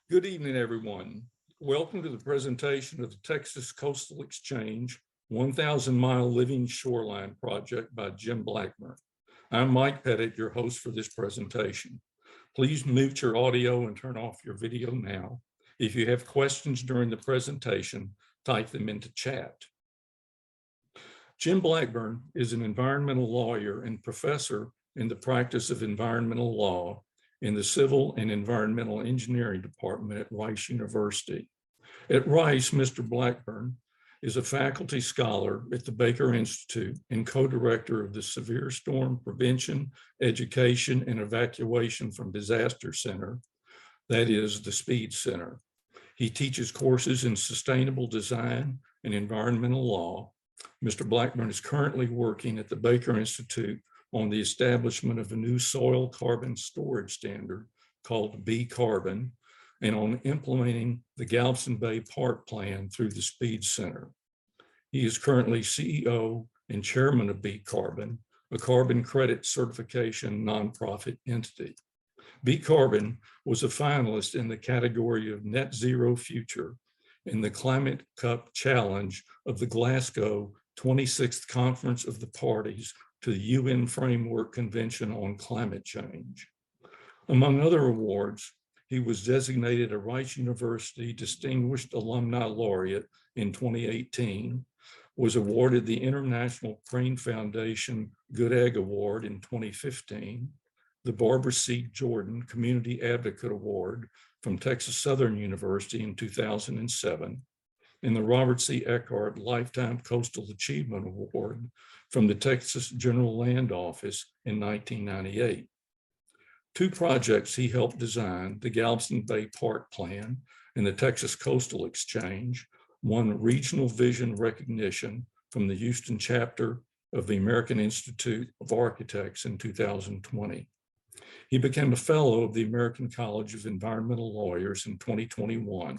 Good evening, everyone. Welcome to the presentation of the Texas Coastal Exchange 1,000-Mile Living Shoreline Project by Jim Blackburn. I'm Mike Pettit, your host for this presentation. Please mute your audio and turn off your video now. If you have questions during the presentation, type them into chat. Jim Blackburn is an environmental lawyer and professor in the practice of environmental law in the Civil and Environmental Engineering Department at Rice University. At Rice, Mr. Blackburn is a faculty scholar at the Baker Institute and co-director of the Severe Storm Prevention, Education, and Evacuation from Disaster Center, that is the SPEED Center. He teaches courses in sustainable design and environmental law. Mr. Blackburn is currently working at the Baker Institute on the establishment of a new soil carbon storage standard called BCarbon, and on implementing the Galveston Bay Park Plan through the SPEED Center. He is currently CEO and chairman of BCarbon, a carbon credit certification nonprofit entity. BCarbon was a finalist in the category of Net Zero Future in the Climate Cup Challenge of the Glasgow 26th Conference of the Parties to the UN Framework Convention on Climate Change. Among other awards, he was designated a Rice University Distinguished Alumni Laureate in 2018, was awarded the International Crane Foundation Good Egg Award in 2015, the Barbara C. Jordan Community Advocate Award from Texas Southern University in 2007, and the Robert C. Eckhart Lifetime Coastal Achievement Award from the Texas General Land Office in 1998. Two projects he helped design, the Galveston Bay Park Plan and the Texas Coastal Exchange, won regional vision recognition from the Houston chapter of the American Institute of Architects in 2020. He became a fellow of the American College of Environmental Lawyers in 2021.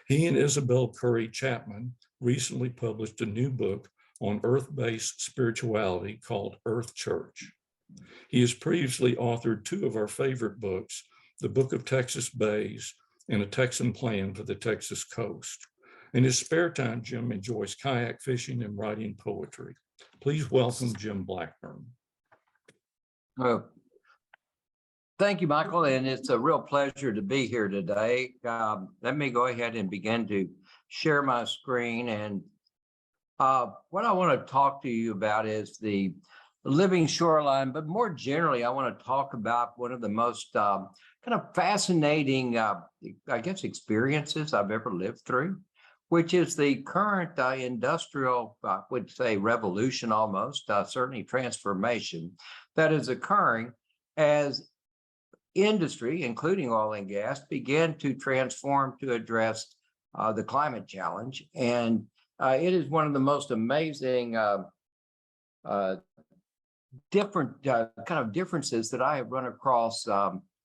He and Isabel Curry Chapman recently published a new book on earth-based spirituality called Earth Church. He has previously authored two of our favorite books, The Book of Texas Bays and A Texan Plan for the Texas Coast. In his spare time, Jim enjoys kayak fishing and writing poetry. Please welcome Jim Blackburn. Thank you, Michael, and it's a real pleasure to be here today. Let me go ahead and begin to share my screen. And what I want to talk to you about is the living shoreline, but more generally, I want to talk about one of the most kind of fascinating, I guess, experiences I've ever lived through, which is the current industrial, I would say, revolution almost, certainly transformation that is occurring as industry, including oil and gas, began to transform to address the climate challenge. And it is one of the most amazing different kind of differences that I have run across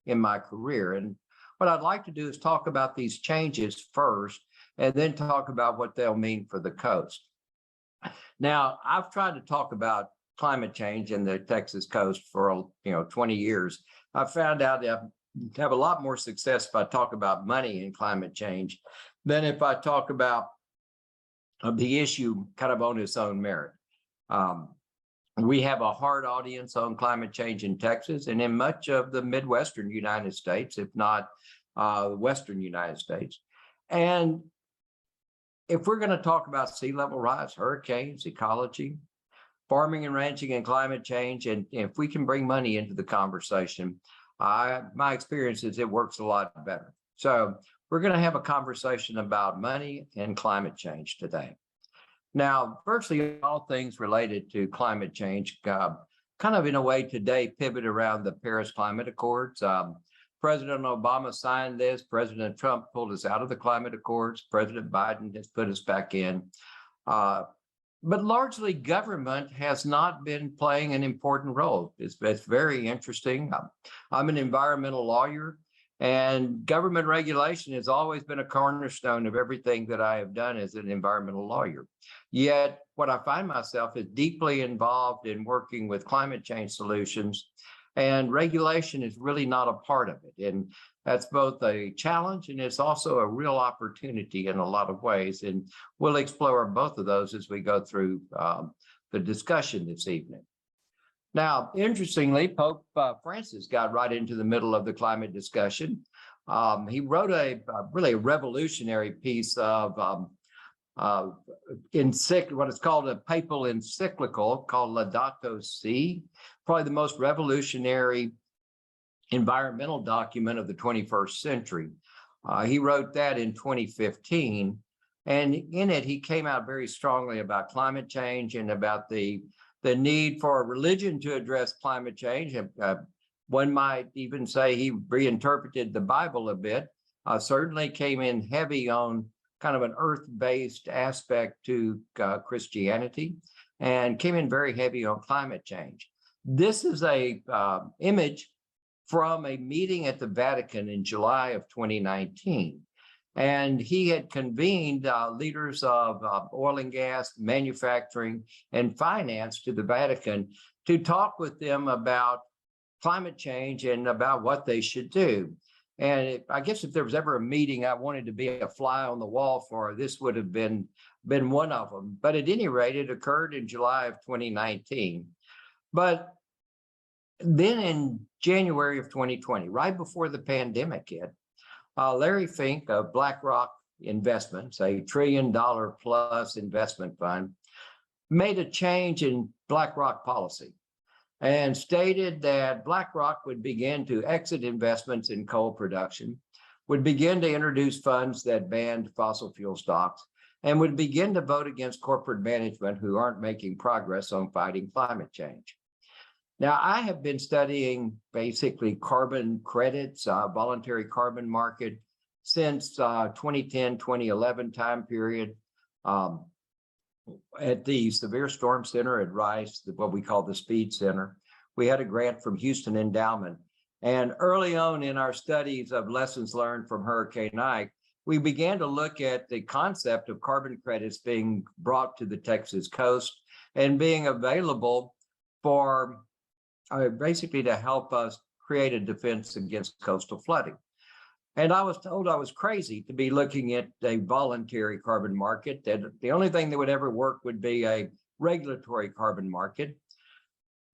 in my career. And what I'd like to do is talk about these changes first, and then talk about what they'll mean for the coast. Now, I've tried to talk about climate change in the Texas coast for 20 years. I found out that I have a lot more success if I talk about money and climate change than if I talk about the issue kind of on its own merit. We have a hard audience on climate change in Texas and in much of the Midwestern United States, if not the Western United States. And if we're going to talk about sea level rise, hurricanes, ecology, farming and ranching and climate change, and if we can bring money into the conversation, my experience is it works a lot better. So we're going to have a conversation about money and climate change today. Now, virtually all things related to climate change kind of in a way today pivot around the Paris Climate Accords. President Obama signed this. President Trump pulled us out of the climate accords. President Biden has put us back in. But largely government has not been playing an important role. It's very interesting. I'm an environmental lawyer, and government regulation has always been a cornerstone of everything that I have done as an environmental lawyer. Yet what I find myself is deeply involved in working with climate change solutions And regulation is really not a part of it. And that's both a challenge and it's also a real opportunity in a lot of ways. And we'll explore both of those as we go through the discussion this evening. Now, interestingly, Pope Francis got right into the middle of the climate discussion. He wrote a really revolutionary piece of what is called a papal encyclical called Laudato Si, probably the most revolutionary environmental document of the 21st century. He wrote that in 2015, and in it, he came out very strongly about climate change and about the need for religion to address climate change. One might even say he reinterpreted the Bible a bit, certainly came in heavy on kind of an earth-based aspect to Christianity, and came in very heavy on climate change. This is a image from a meeting at the Vatican in July of 2019. And he had convened leaders of oil and gas, manufacturing, and finance to the Vatican to talk with them about climate change and about what they should do. And I guess if there was ever a meeting I wanted to be a fly on the wall for, this would have been one of them. But at any rate, it occurred in July of 2019. But then in January of 2020, right before the pandemic hit, Larry Fink of BlackRock Investments, a $1 trillion plus investment fund, made a change in BlackRock policy and stated that BlackRock would begin to exit investments in coal production, would begin to introduce funds that banned fossil fuel stocks, and would begin to vote against corporate management who aren't making progress on fighting climate change. Now, I have been studying basically carbon credits, voluntary carbon market, since 2010, 2011 time period. At the Severe Storm Center at Rice, what we call the Speed Center, we had a grant from Houston Endowment. And early on in our studies of lessons learned from Hurricane Ike, we began to look at the concept of carbon credits being brought to the Texas coast and being available for basically to help us create a defense against coastal flooding. And I was told I was crazy to be looking at a voluntary carbon market, that the only thing that would ever work would be a regulatory carbon market.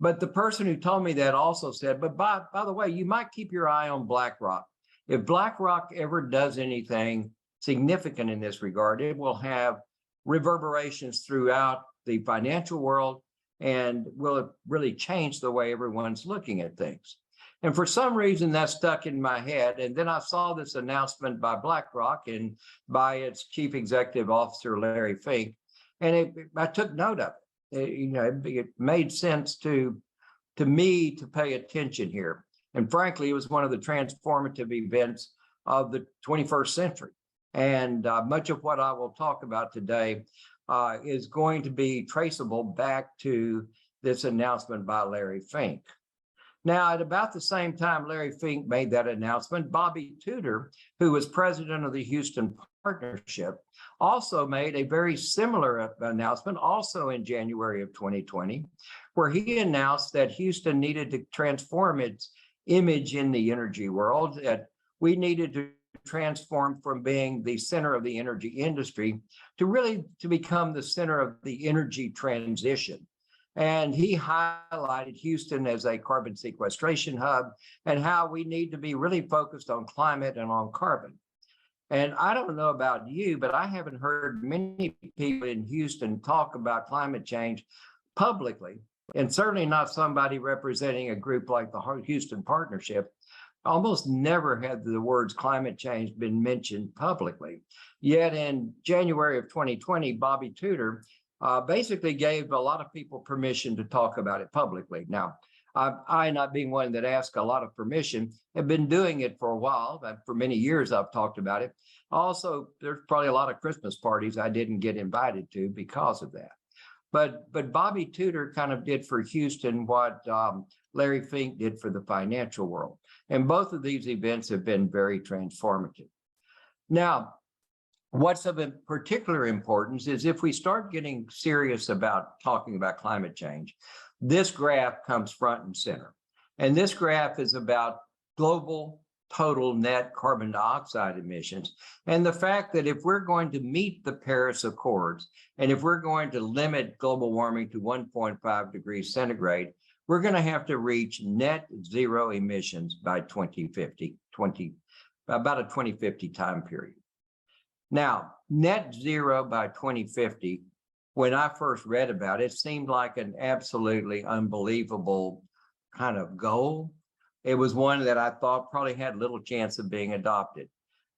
But the person who told me that also said, but by the way, you might keep your eye on BlackRock. If BlackRock ever does anything significant in this regard, it will have reverberations throughout the financial world and will really change the way everyone's looking at things. And for some reason that stuck in my head. And then I saw this announcement by BlackRock and by its chief executive officer, Larry Fink, and I took note of it. It made sense to me to pay attention here. And frankly, it was one of the transformative events of the 21st century. And much of what I will talk about today is going to be traceable back to this announcement by Larry Fink. Now, at about the same time Larry Fink made that announcement, Bobby Tudor, who was president of the Houston Partnership, also made a very similar announcement, also in January of 2020, where he announced that Houston needed to transform its image in the energy world, that we needed to transform from being the center of the energy industry to become the center of the energy transition. And he highlighted Houston as a carbon sequestration hub and how we need to be really focused on climate and on carbon. And I don't know about you, but I haven't heard many people in Houston talk about climate change publicly, and certainly not somebody representing a group like the Houston Partnership. Almost never had the words climate change been mentioned publicly. Yet in January of 2020, Bobby Tudor basically gave a lot of people permission to talk about it publicly. Now, I, not being one that asked a lot of permission, have been doing it for a while. For many years, I've talked about it. Also, there's probably a lot of Christmas parties I didn't get invited to because of that. But Bobby Tudor kind of did for Houston what Larry Fink did for the financial world. And both of these events have been very transformative. Now, what's of particular importance is if we start getting serious about talking about climate change, this graph comes front and center. And this graph is about global total net carbon dioxide emissions. And the fact that if we're going to meet the Paris Accords, and if we're going to limit global warming to 1.5 degrees centigrade, we're going to have to reach net zero emissions by 2050, about a 2050 time period. Now, net zero by 2050, when I first read about it, it seemed like an absolutely unbelievable kind of goal. It was one that I thought probably had little chance of being adopted.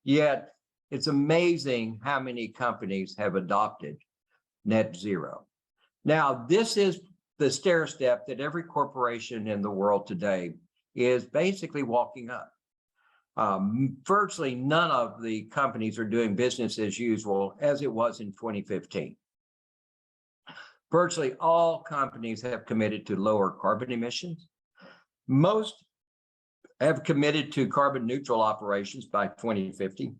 Yet, it's amazing how many companies have adopted net zero. Now, this is the stair step that every corporation in the world today is basically walking up. Virtually none of the companies are doing business as usual as it was in 2015. Virtually all companies have committed to lower carbon emissions. Most have committed to carbon neutral operations by 2050.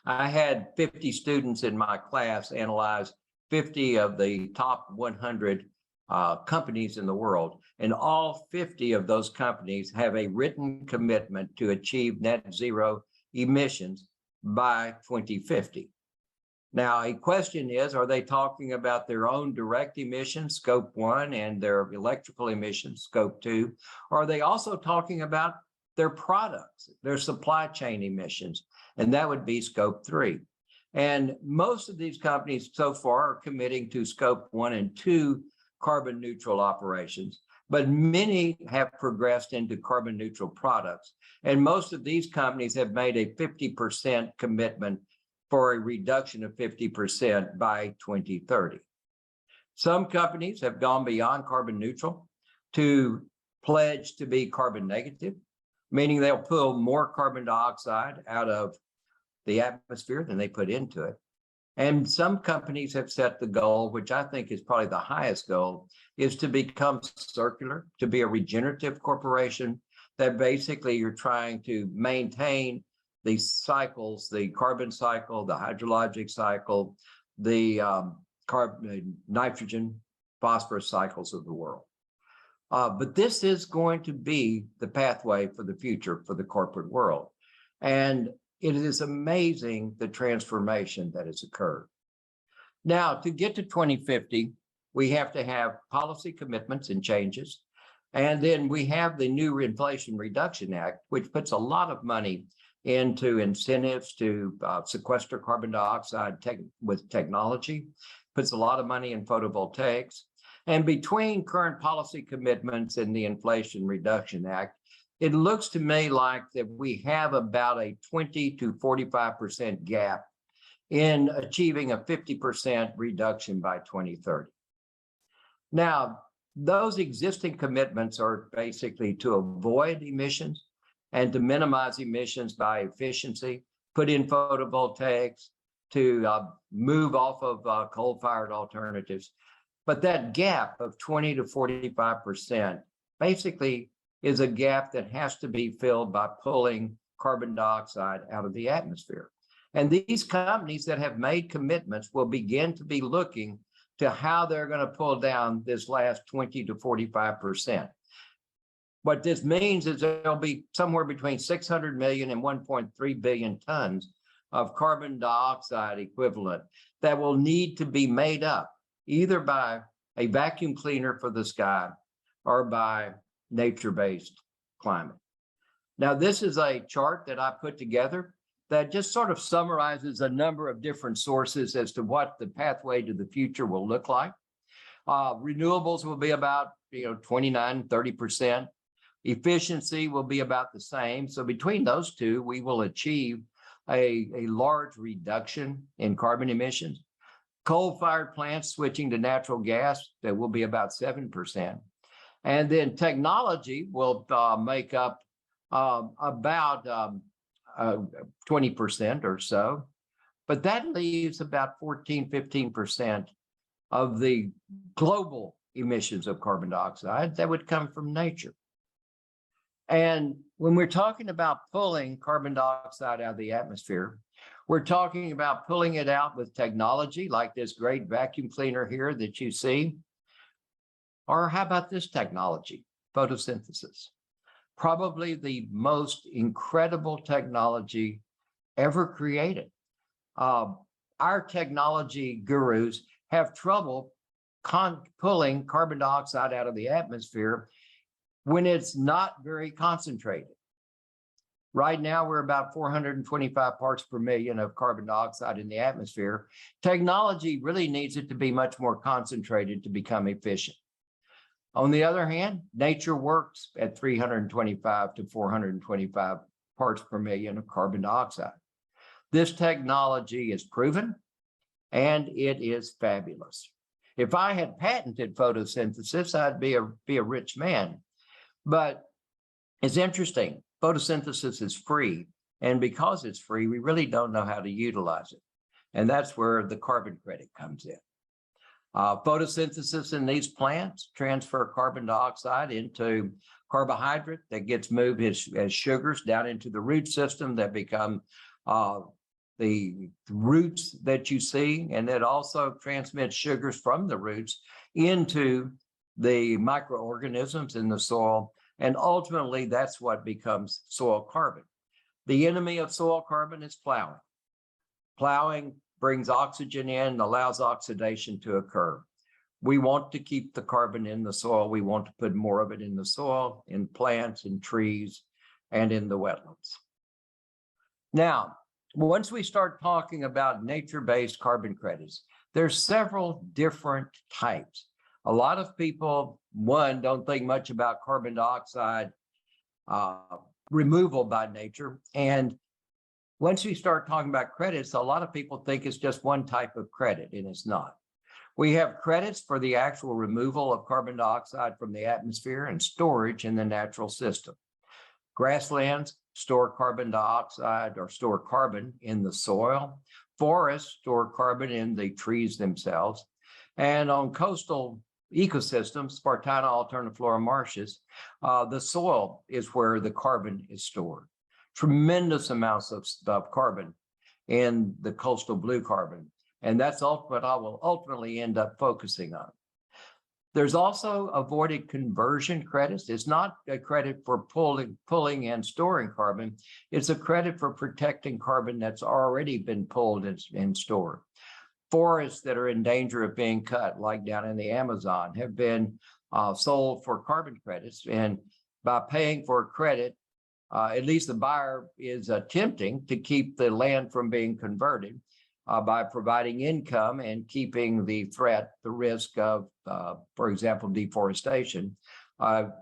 I had 50 students in my class analyze 50 of the top 100 companies in the world, and all 50 of those companies have a written commitment to achieve net zero emissions by 2050. Now, a question is, are they talking about their own direct emissions, scope 1, and their electrical emissions, scope 2? Or are they also talking about their products, their supply chain emissions? And that would be scope 3. And most of these companies so far are committing to scope 1 and 2 carbon neutral operations, but many have progressed into carbon neutral products. And most of these companies have made a 50% commitment for a reduction of 50% by 2030. Some companies have gone beyond carbon neutral to pledge to be carbon negative, meaning they'll pull more carbon dioxide out of the atmosphere than they put into it. And some companies have set the goal, which I think is probably the highest goal, is to become circular, to be a regenerative corporation, that basically you're trying to maintain the cycles, the carbon cycle, the hydrologic cycle, the nitrogen, phosphorus cycles of the world. But this is going to be the pathway for the future for the corporate world. And it is amazing the transformation that has occurred. Now, to get to 2050, we have to have policy commitments and changes. And then we have the new Inflation Reduction Act, which puts a lot of money into incentives to sequester carbon dioxide with technology, puts a lot of money in photovoltaics. And between current policy commitments and the Inflation Reduction Act, it looks to me like that we have about a 20 to 45% gap in achieving a 50% reduction by 2030. Now, those existing commitments are basically to avoid emissions and to minimize emissions by efficiency, put in photovoltaics, to move off of coal-fired alternatives. But that gap of 20 to 45% basically is a gap that has to be filled by pulling carbon dioxide out of the atmosphere. And these companies that have made commitments will begin to be looking to how they're going to pull down this last 20 to 45%. What this means is there'll be somewhere between 600 million and 1.3 billion tons of carbon dioxide equivalent that will need to be made up either by a vacuum cleaner for the sky or by nature-based climate. Now, this is a chart that I put together that just sort of summarizes a number of different sources as to what the pathway to the future will look like. Renewables will be about 29, 30%. Efficiency will be about the same. So between those two, we will achieve a large reduction in carbon emissions. Coal-fired plants switching to natural gas, that will be about 7%. And then technology will make up about 20% or so. But that leaves about 14, 15% of the global emissions of carbon dioxide that would come from nature. And when we're talking about pulling carbon dioxide out of the atmosphere, we're talking about pulling it out with technology like this great vacuum cleaner here that you see. Or how about this technology, photosynthesis. Probably the most incredible technology ever created. Our technology gurus have trouble pulling carbon dioxide out of the atmosphere when it's not very concentrated. Right now, we're about 425 parts per million of carbon dioxide in the atmosphere. Technology really needs it to be much more concentrated to become efficient. On the other hand, nature works at 325 to 425 parts per million of carbon dioxide. This technology is proven, and it is fabulous. If I had patented photosynthesis, I'd be a rich man. But it's interesting. Photosynthesis is free, and because it's free, we really don't know how to utilize it. And that's where the carbon credit comes in. Photosynthesis in these plants transfer carbon dioxide into carbohydrate that gets moved as sugars down into the root system that become the roots that you see, and it also transmits sugars from the roots into the microorganisms in the soil. And ultimately, that's what becomes soil carbon. The enemy of soil carbon is plowing. Plowing brings oxygen in and allows oxidation to occur. We want to keep the carbon in the soil. We want to put more of it in the soil, in plants, in trees, and in the wetlands. Now, once we start talking about nature-based carbon credits, there's several different types. A lot of people, one, don't think much about carbon dioxide removal by nature. And once we start talking about credits, a lot of people think it's just one type of credit, and it's not. We have credits for the actual removal of carbon dioxide from the atmosphere and storage in the natural system. Grasslands store carbon dioxide or store carbon in the soil. Forests store carbon in the trees themselves. And on coastal ecosystems, Spartina alterniflora marshes, the soil is where the carbon is stored. Tremendous amounts of carbon in the coastal blue carbon. And that's what I will ultimately end up focusing on. There's also avoided conversion credits. It's not a credit for pulling and storing carbon. It's a credit for protecting carbon that's already been pulled and stored. Forests that are in danger of being cut, like down in the Amazon, have been sold for carbon credits. And by paying for a credit, at least the buyer is attempting to keep the land from being converted by providing income and keeping the risk of, for example, deforestation.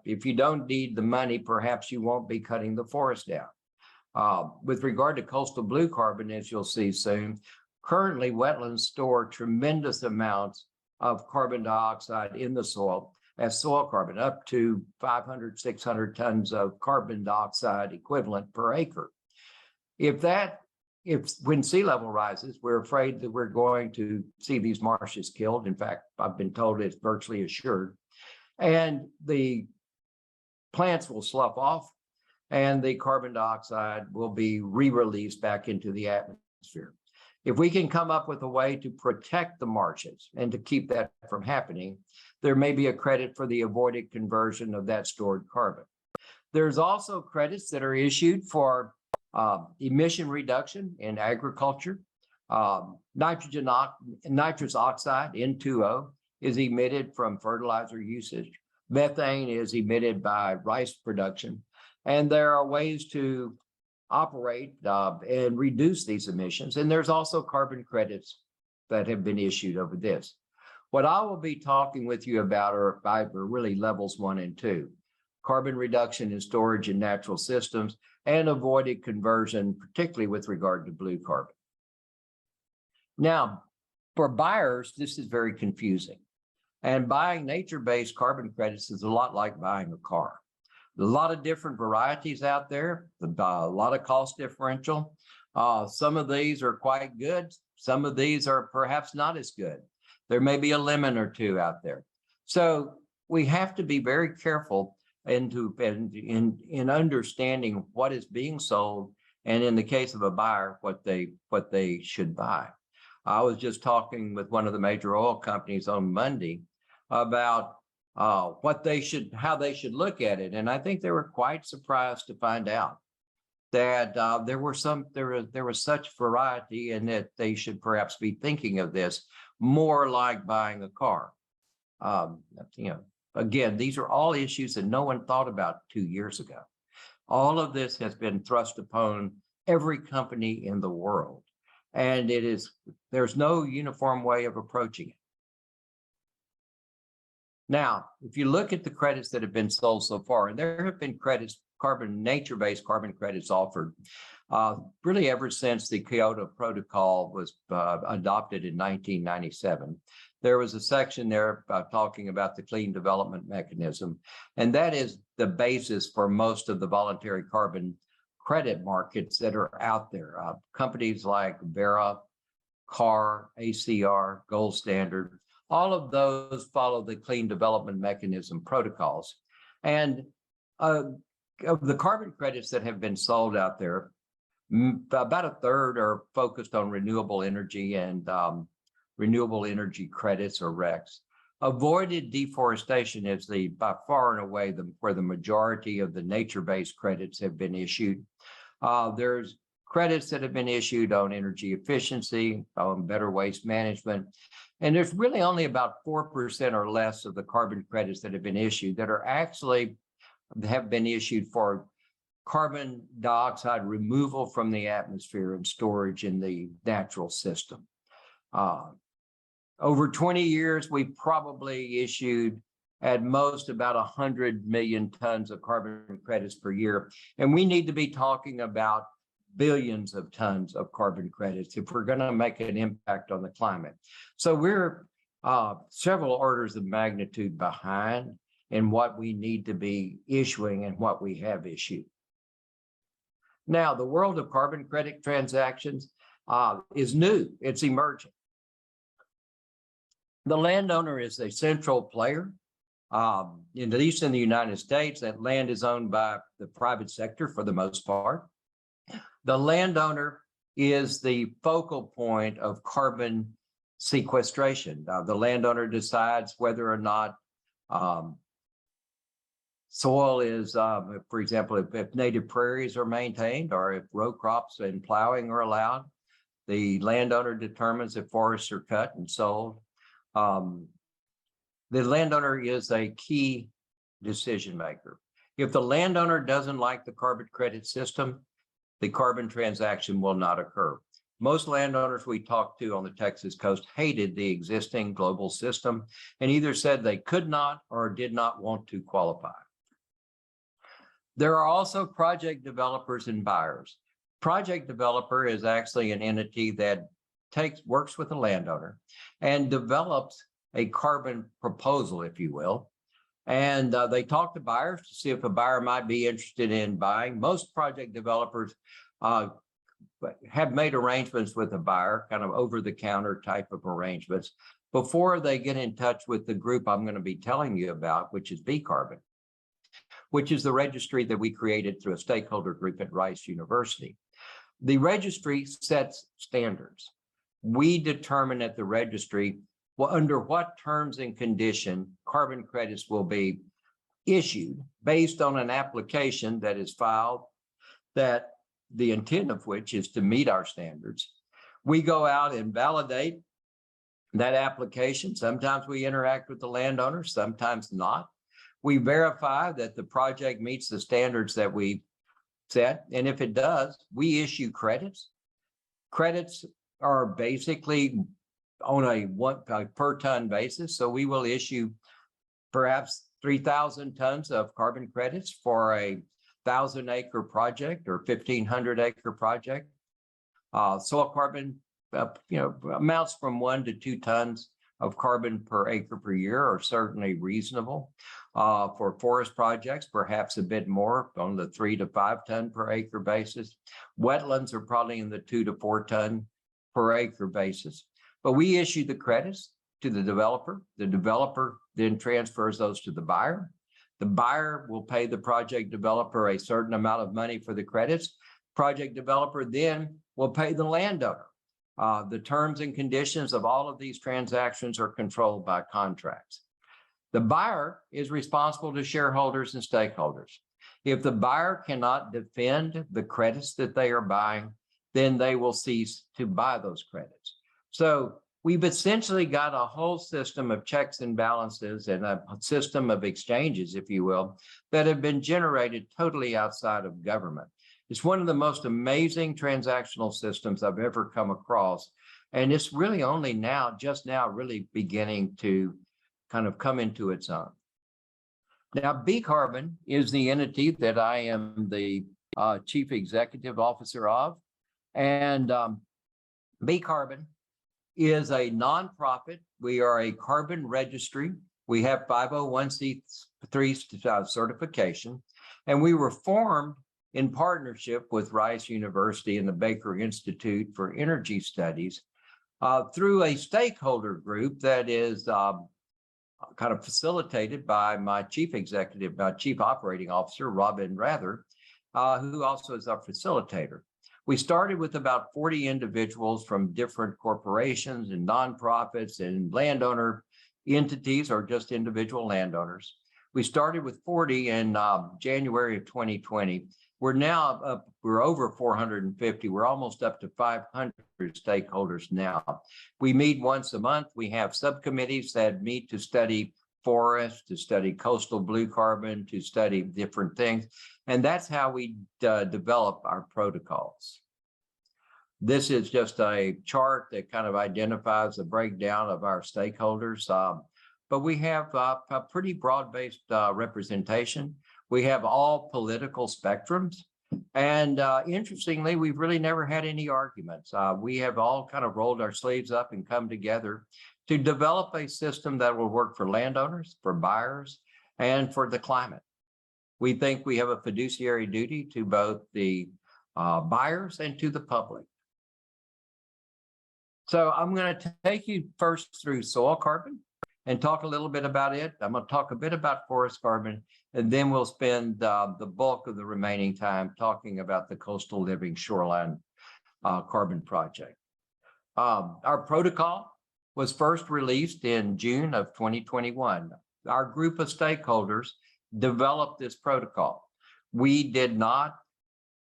If you don't need the money, perhaps you won't be cutting the forest down. With regard to coastal blue carbon, as you'll see soon, currently wetlands store tremendous amounts of carbon dioxide in the soil as soil carbon, up to 500, 600 tons of carbon dioxide equivalent per acre. When sea level rises, we're afraid that we're going to see these marshes killed. In fact, I've been told it's virtually assured. And the plants will slough off, and the carbon dioxide will be re-released back into the atmosphere. If we can come up with a way to protect the marshes and to keep that from happening, there may be a credit for the avoided conversion of that stored carbon. There's also credits that are issued for emission reduction in agriculture. Nitrous oxide, N2O, is emitted from fertilizer usage. Methane is emitted by rice production. And there are ways to operate and reduce these emissions. And there's also carbon credits that have been issued over this. What I will be talking with you about are really levels 1 and 2. Carbon reduction and storage in natural systems, and avoided conversion, particularly with regard to blue carbon. Now, for buyers, this is very confusing. And buying nature-based carbon credits is a lot like buying a car. There's a lot of different varieties out there, a lot of cost differential. Some of these are quite good. Some of these are perhaps not as good. There may be a lemon or two out there. So we have to be very careful in understanding what is being sold, and in the case of a buyer, what they should buy. I was just talking with one of the major oil companies on Monday about how they should look at it. And I think they were quite surprised to find out that there was such variety, and that they should perhaps be thinking of this more like buying a car. You know, again, these are all issues that no one thought about 2 years ago. All of this has been thrust upon every company in the world, and there's no uniform way of approaching it. Now, if you look at the credits that have been sold so far, and there have been credits, nature-based carbon credits offered really ever since the Kyoto Protocol was adopted in 1997. There was a section there talking about the clean development mechanism, and that is the basis for most of the voluntary carbon credit markets that are out there. Companies like Vera, CAR, ACR, Gold Standard, all of those follow the clean development mechanism protocols. And of the carbon credits that have been sold out there, about a third are focused on renewable energy and renewable energy credits, or RECs. Avoided deforestation is by far and away where the majority of the nature-based credits have been issued. There's credits that have been issued on energy efficiency, on better waste management. And there's really only about 4% or less of the carbon credits that have been issued that have been issued for carbon dioxide removal from the atmosphere and storage in the natural system. Over 20 years, we probably issued at most about 100 million tons of carbon credits per year. And we need to be talking about billions of tons of carbon credits if we're going to make an impact on the climate. So we're several orders of magnitude behind in what we need to be issuing and what we have issued. Now, the world of carbon credit transactions is new. It's emerging. The landowner is a central player. At least in the United States, that land is owned by the private sector for the most part. The landowner is the focal point of carbon sequestration. The landowner decides whether or not soil is, for example, if native prairies are maintained, or if row crops and plowing are allowed. The landowner determines if forests are cut and sold. The landowner is a key decision maker. If the landowner doesn't like the carbon credit system, the carbon transaction will not occur. Most landowners we talked to on the Texas coast hated the existing global system and either said they could not or did not want to qualify. There are also project developers and buyers. Project developer is actually an entity that works with the landowner and develops a carbon proposal, if you will. And they talk to buyers to see if a buyer might be interested in buying. Most project developers have made arrangements with a buyer, kind of over-the-counter type of arrangements, before they get in touch with the group I'm going to be telling you about, which is BCarbon, which is the registry that we created through a stakeholder group at Rice University. The registry sets standards. We determine at the registry under what terms and conditions carbon credits will be issued based on an application that is filed, that the intent of which is to meet our standards. We go out and validate that application. Sometimes we interact with the landowner, sometimes not. We verify that the project meets the standards that we set, and if it does, we issue credits. Credits are basically on a per ton basis. So we will issue perhaps 3,000 tons of carbon credits for a 1,000-acre project or 1,500-acre project. Soil carbon, amounts from 1 to 2 tons of carbon per acre per year are certainly reasonable. For forest projects, perhaps a bit more on the 3 to 5 ton per acre basis. Wetlands are probably in the 2 to 4 ton per acre basis. But we issue the credits to the developer. The developer then transfers those to the buyer. The buyer will pay the project developer a certain amount of money for the credits. Project developer then will pay the landowner. The terms and conditions of all of these transactions are controlled by contracts. The buyer is responsible to shareholders and stakeholders. If the buyer cannot defend the credits that they are buying, then they will cease to buy those credits. So we've essentially got a whole system of checks and balances and a system of exchanges, if you will, that have been generated totally outside of government. It's one of the most amazing transactional systems I've ever come across. And it's really only now, just now, really beginning to kind of come into its own. Now, BCarbon is the entity that I am the chief executive officer of. And BCarbon is a nonprofit. We are a carbon registry. We have 501c3 certification, and we were formed in partnership with Rice University and the Baker Institute for Energy Studies through a stakeholder group that is kind of facilitated by my chief operating officer, Robin Rather, who also is our facilitator. We started with about 40 individuals from different corporations and nonprofits and landowner entities or just individual landowners. We started with 40 in January of 2020. We're now up, we're over 450. We're almost up to 500 stakeholders now. We meet once a month. We have subcommittees that meet to study forests, to study coastal blue carbon, to study different things. And that's how we develop our protocols. This is just a chart that kind of identifies the breakdown of our stakeholders. But we have a pretty broad-based representation. We have all political spectrums. And interestingly, we've really never had any arguments. We have all kind of rolled our sleeves up and come together to develop a system that will work for landowners, for buyers, and for the climate. We think we have a fiduciary duty to both the buyers and to the public. So I'm going to take you first through soil carbon and talk a little bit about it. I'm going to talk a bit about forest carbon, and then we'll spend the bulk of the remaining time talking about the coastal living shoreline carbon project. Our protocol was first released in June of 2021. Our group of stakeholders developed this protocol. We did not,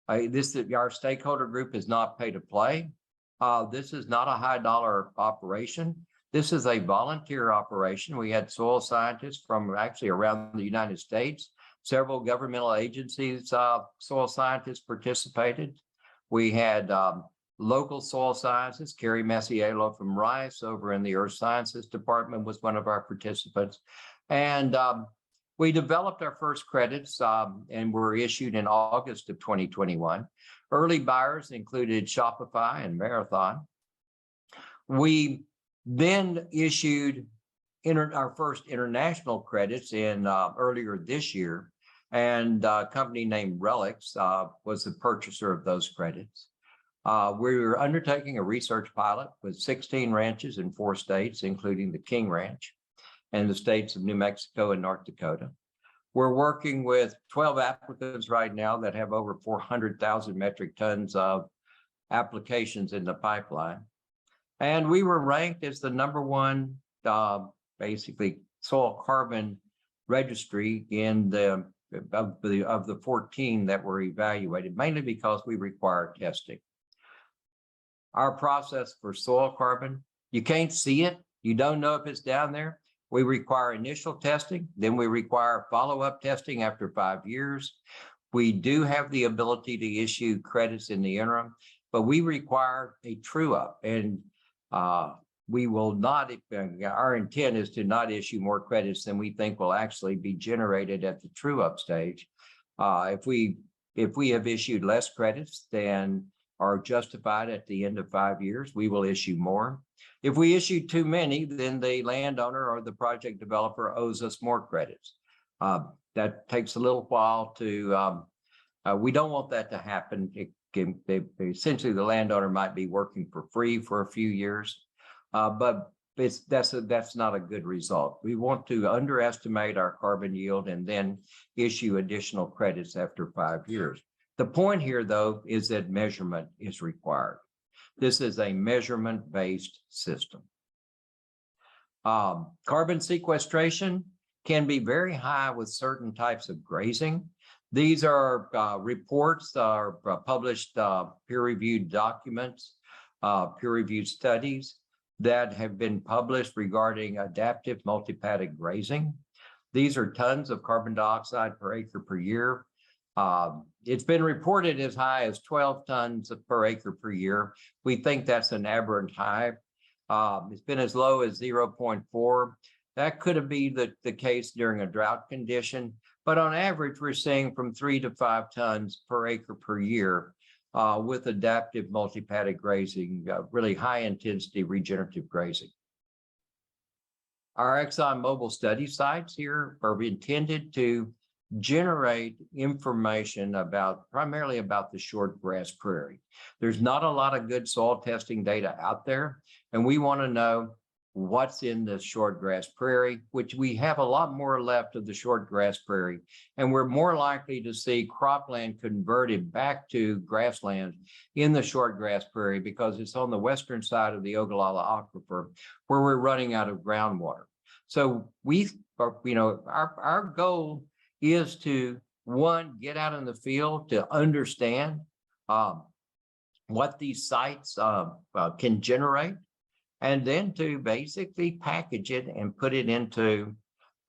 our stakeholder group is not pay to play. This is not a high dollar operation. This is a volunteer operation. We had soil scientists from actually around the United States. Several governmental agencies, soil scientists participated. We had local soil scientists. Carrie Masiello from Rice over in the Earth Sciences Department was one of our participants. And we developed our first credits and were issued in August of 2021. Early buyers included Shopify and Marathon. We then issued our first international credits in earlier this year, and a company named Relics was the purchaser of those credits. We were undertaking a research pilot with 16 ranches in 4 states, including the King Ranch and the states of New Mexico and North Dakota. We're working with 12 applicants right now that have over 400,000 metric tons of applications in the pipeline. And we were ranked as the #1, basically, soil carbon registry in of the 14 that were evaluated, mainly because we require testing. Our process for soil carbon, you can't see it. You don't know if it's down there. We require initial testing, then we require follow-up testing after 5 years. We do have the ability to issue credits in the interim, but we require a true-up, and we will not, our intent is to not issue more credits than we think will actually be generated at the true-up stage. If we have issued less credits than are justified at the end of 5 years, we will issue more. If we issue too many, then the landowner or the project developer owes us more credits. That takes a little while to, we don't want that to happen. Essentially, the landowner might be working for free for a few years, but that's not a good result. We want to underestimate our carbon yield and then issue additional credits after 5 years. The point here, though, is that measurement is required. This is a measurement-based system. Carbon sequestration can be very high with certain types of grazing. These are reports, are published peer-reviewed documents, peer-reviewed studies that have been published regarding adaptive multipaddock grazing. These are tons of carbon dioxide per acre per year. It's been reported as high as 12 tons per acre per year. We think that's an aberrant high. It's been as low as 0.4. That could be the case during a drought condition, but on average, we're seeing from 3 to 5 tons per acre per year with adaptive multipaddock grazing, really high intensity regenerative grazing. Our ExxonMobil study sites here are intended to generate information primarily about the shortgrass prairie. There's not a lot of good soil testing data out there, and we want to know what's in the shortgrass prairie, which we have a lot more left of the shortgrass prairie, and we're more likely to see cropland converted back to grassland in the shortgrass prairie because it's on the western side of the Ogallala Aquifer where we're running out of groundwater. So our goal is to, one, get out in the field to understand what these sites can generate, and then to basically package it and put it into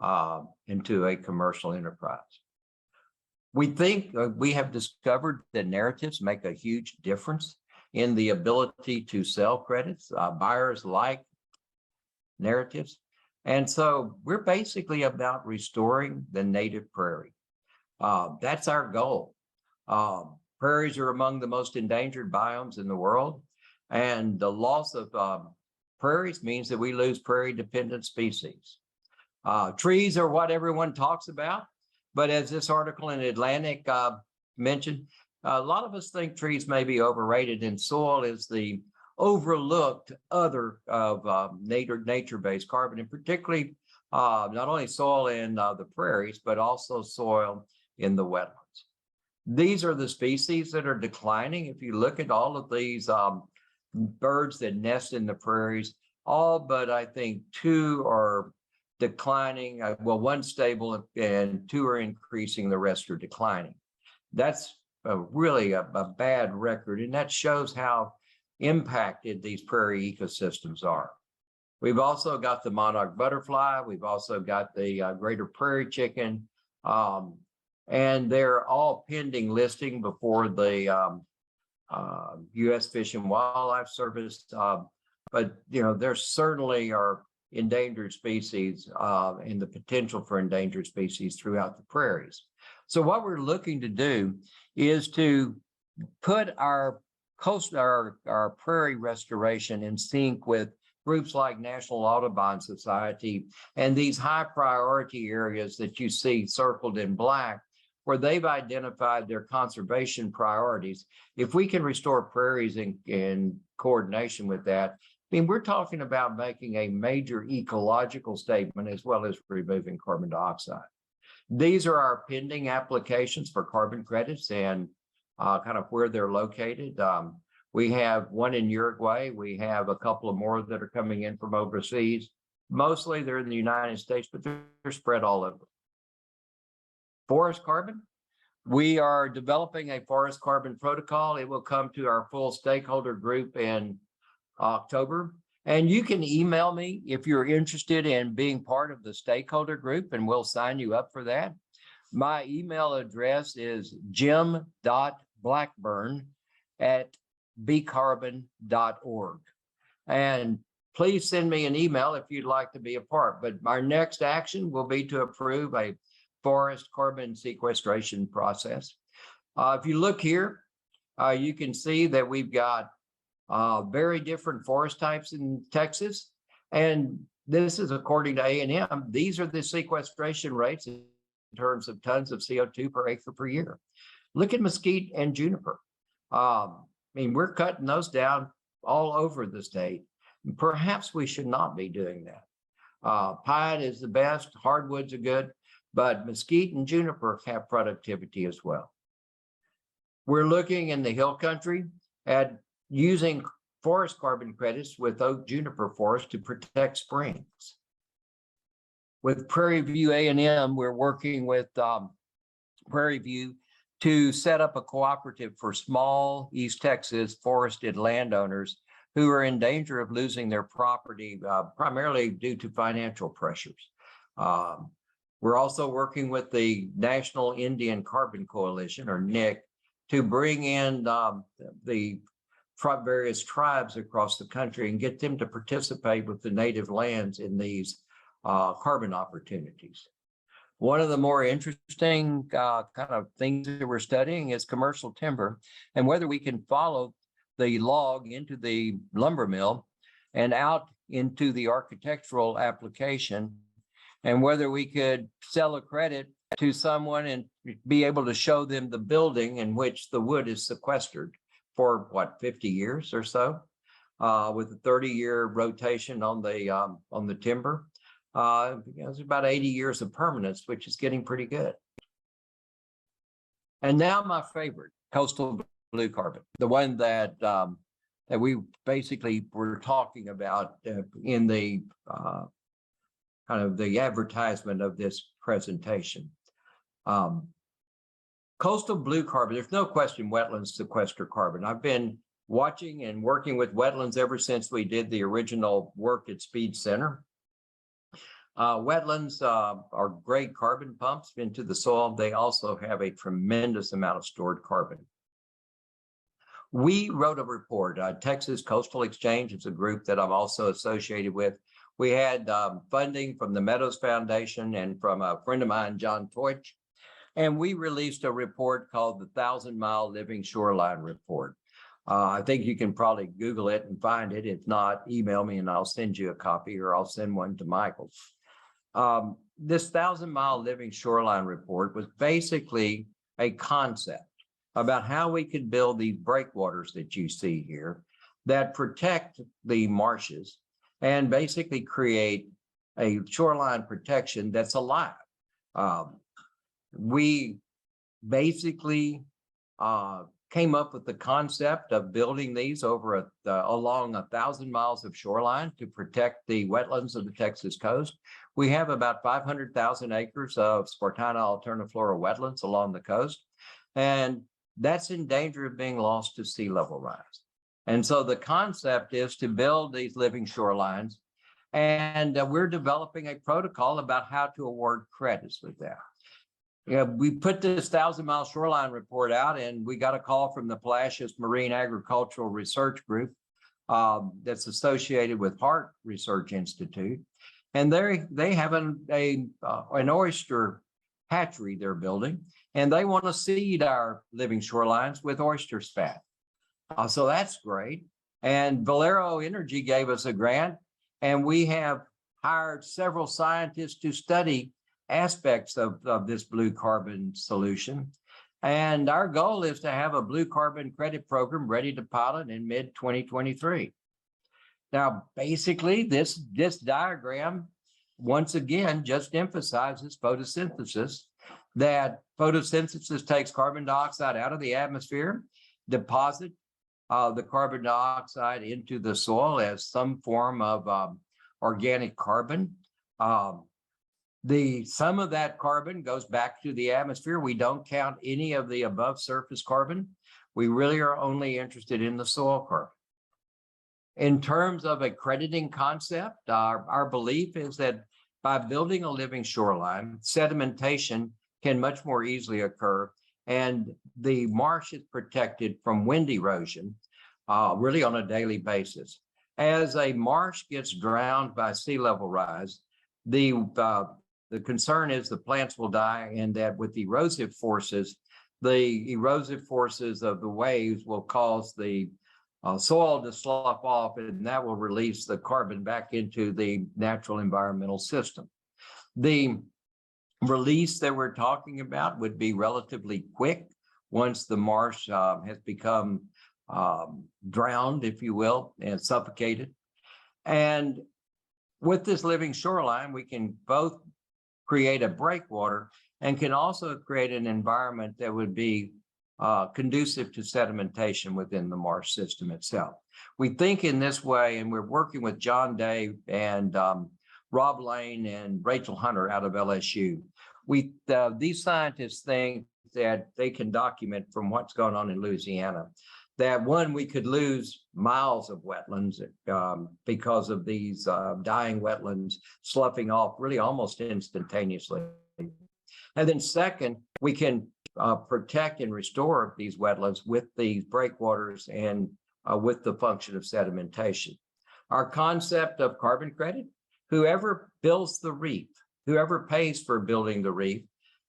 a commercial enterprise. We think we have discovered that narratives make a huge difference in the ability to sell credits. Buyers like narratives. And so we're basically about restoring the native prairie. That's our goal. Prairies are among the most endangered biomes in the world, and the loss of prairies means that we lose prairie-dependent species. Trees are what everyone talks about, but as this article in Atlantic mentioned, a lot of us think trees may be overrated, and soil is the overlooked other of nature-based carbon, and particularly not only soil in the prairies, but also soil in the wetlands. These are the species that are declining. If you look at all of these birds that nest in the prairies, all but I think 2 are declining. Well, 1's stable and 2 are increasing, the rest are declining. That's really a bad record, and that shows how impacted these prairie ecosystems are. We've also got the monarch butterfly. We've also got the greater prairie chicken, and they're all pending listing before the U.S. Fish and Wildlife Service. But there certainly are endangered species and the potential for endangered species throughout the prairies. So what we're looking to do is to put our prairie restoration in sync with groups like National Audubon Society and these high priority areas that you see circled in black, where they've identified their conservation priorities. If we can restore prairies in coordination with that, I mean, we're talking about making a major ecological statement as well as removing carbon dioxide. These are our pending applications for carbon credits and kind of where they're located. We have one in Uruguay. We have a couple of more that are coming in from overseas. Mostly they're in the United States, but they're spread all over. Forest carbon. We are developing a forest carbon protocol. It will come to our full stakeholder group in October. And you can email me if you're interested in being part of the stakeholder group, and we'll sign you up for that. My email address is jim.blackburn@bcarbon.org. And please send me an email if you'd like to be a part. But our next action will be to approve a forest carbon sequestration process. If you look here, you can see that we've got very different forest types in Texas. And this is according to A&M. These are the sequestration rates in terms of tons of CO2 per acre per year. Look at mesquite and juniper. I mean, we're cutting those down all over the state. Perhaps we should not be doing that. Pine is the best, hardwoods are good, but mesquite and juniper have productivity as well. We're looking in the hill country at using forest carbon credits with oak juniper forest to protect springs. with Prairie View A&M, we're working with Prairie View to set up a cooperative for small East Texas forested landowners who are in danger of losing their property, primarily due to financial pressures. We're also working with the National Indian Carbon Coalition, or NIC, to bring in the various tribes across the country and get them to participate with the native lands in these carbon opportunities. One of the more interesting kind of things that we're studying is commercial timber and whether we can follow the log into the lumber mill and out into the architectural application, and whether we could sell a credit to someone and be able to show them the building in which the wood is sequestered for what, 50 years or so, with a 30-year rotation on the timber. It's about 80 years of permanence, which is getting pretty good. And now my favorite, coastal blue carbon, the one that that we basically were talking about in the kind of the advertisement of this presentation. Coastal blue carbon, there's no question wetlands sequester carbon. I've been watching and working with wetlands ever since we did the original work at Speed Center. Wetlands are great carbon pumps into the soil. They also have a tremendous amount of stored carbon. We wrote a report. Texas Coastal Exchange is a group that I'm also associated with. We had funding from the Meadows Foundation and from a friend of mine, John Teutsch, and we released a report called the 1,000-Mile Living Shoreline Report. I think you can probably Google it and find it. If not, email me and I'll send you a copy, or I'll send one to Michael. This 1,000-Mile Living Shoreline Report was basically a concept about how we could build these breakwaters that you see here that protect the marshes and basically create a shoreline protection that's alive. We basically came up with the concept of building these over along 1,000 miles of shoreline to protect the wetlands of the Texas coast. We have about 500,000 acres of Spartina alterniflora wetlands along the coast, and that's in danger of being lost to sea level rise. And so the concept is to build these living shorelines, and we're developing a protocol about how to award credits with that. We put this 1,000-Mile Shoreline Report out, and we got a call from the Palacios Marine Agricultural Research Group that's associated with Hart Research Institute. And they have an oyster hatchery they're building, and they want to seed our living shorelines with oyster spat. So that's great. And Valero Energy gave us a grant, and we have hired several scientists to study aspects of this blue carbon solution. And our goal is to have a blue carbon credit program ready to pilot in mid-2023. Now, basically, this diagram, once again, just emphasizes photosynthesis, that photosynthesis takes carbon dioxide out of the atmosphere, deposit the carbon dioxide into the soil as some form of organic carbon. Some of that carbon goes back to the atmosphere. We don't count any of the above surface carbon. We really are only interested in the soil carbon. In terms of a crediting concept, our belief is that by building a living shoreline, sedimentation can much more easily occur, and the marsh is protected from wind erosion really on a daily basis. As a marsh gets drowned by sea level rise, the concern is the plants will die, and that with erosive forces, the erosive forces of the waves will cause the soil to slough off, and that will release the carbon back into the natural environmental system. The release that we're talking about would be relatively quick once the marsh has become drowned, if you will, and suffocated. And with this living shoreline, we can both create a breakwater and can also create an environment that would be conducive to sedimentation within the marsh system itself. We think in this way, and we're working with John Day and Rob Lane and Rachel Hunter out of LSU. These scientists think that they can document from what's going on in Louisiana, that one, we could lose miles of wetlands because of these dying wetlands sloughing off really almost instantaneously. And then second, we can protect and restore these wetlands with these breakwaters and with the function of sedimentation. Our concept of carbon credit, whoever builds the reef, whoever pays for building the reef,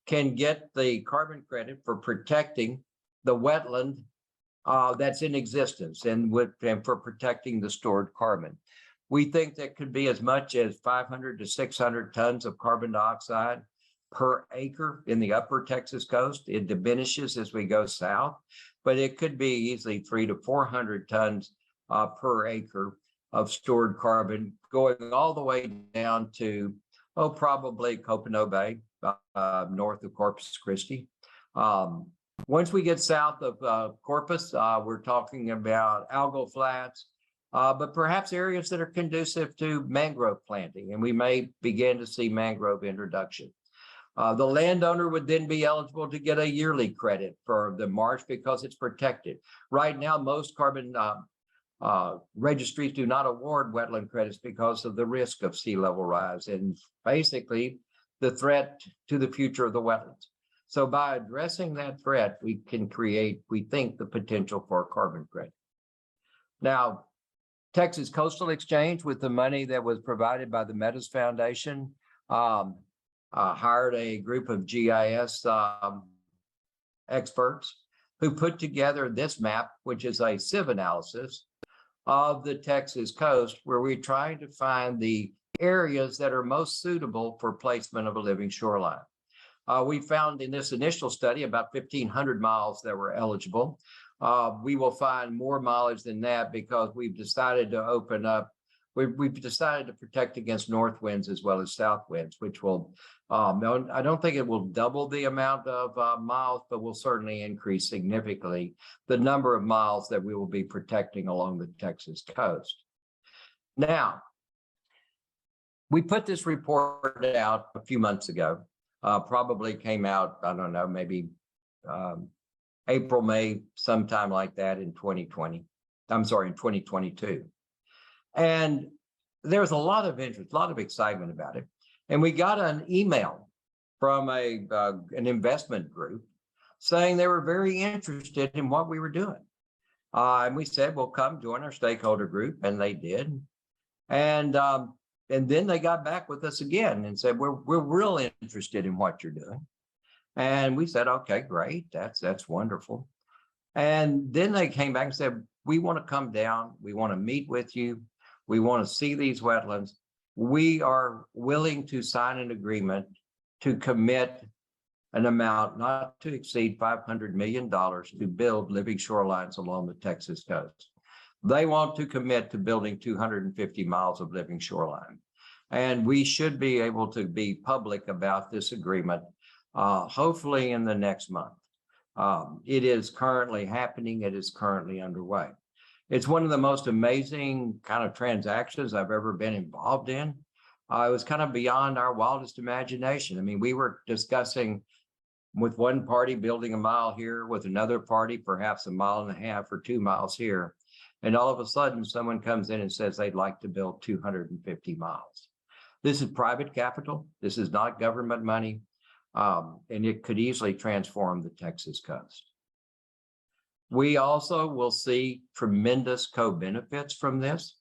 can get the carbon credit for protecting the wetland that's in existence and for protecting the stored carbon. We think that could be as much as 500 to 600 tons of carbon dioxide per acre in the upper Texas coast. It diminishes as we go south, but it could be easily 300 to 400 tons per acre of stored carbon, going all the way down to, probably Copano Bay, north of Corpus Christi. Once we get south of Corpus, we're talking about algal flats, but perhaps areas that are conducive to mangrove planting, and we may begin to see mangrove introduction. The landowner would then be eligible to get a yearly credit for the marsh because it's protected. Right now, most carbon registries do not award wetland credits because of the risk of sea level rise and basically the threat to the future of the wetlands. So by addressing that threat, we can create, we think, the potential for a carbon credit. Now, Texas Coastal Exchange, with the money that was provided by the Meadows Foundation, hired a group of GIS experts who put together this map, which is a sieve analysis of the Texas coast, where we're trying to find the areas that are most suitable for placement of a living shoreline. We found in this initial study about 1,500 miles that were eligible. We will find more mileage than that because we've decided to open up. We've decided to protect against north winds as well as south winds, which will, I don't think it will double the amount of miles, but will certainly increase significantly the number of miles that we will be protecting along the Texas coast. Now, we put this report out a few months ago, probably came out, I don't know, maybe April, May, sometime like that in 2020. I'm sorry, in 2022. And there was a lot of interest, a lot of excitement about it. And we got an email from an investment group saying they were very interested in what we were doing. And we said, well, come join our stakeholder group. And they did. And then they got back with us again and said, we're real interested in what you're doing. And we said, okay, great. That's wonderful. And then they came back and said, we want to come down. We want to meet with you. We want to see these wetlands. We are willing to sign an agreement to commit an amount not to exceed $500 million to build living shorelines along the Texas coast. They want to commit to building 250 miles of living shoreline. And we should be able to be public about this agreement, hopefully in the next month. It is currently happening. It is currently underway. It's one of the most amazing kind of transactions I've ever been involved in. It was kind of beyond our wildest imagination. I mean, we were discussing with one party building a mile here, with another party perhaps a mile and a half or 2 miles here. And all of a sudden, someone comes in and says they'd like to build 250 miles. This is private capital. This is not government money. And it could easily transform the Texas coast. We also will see tremendous co-benefits from this.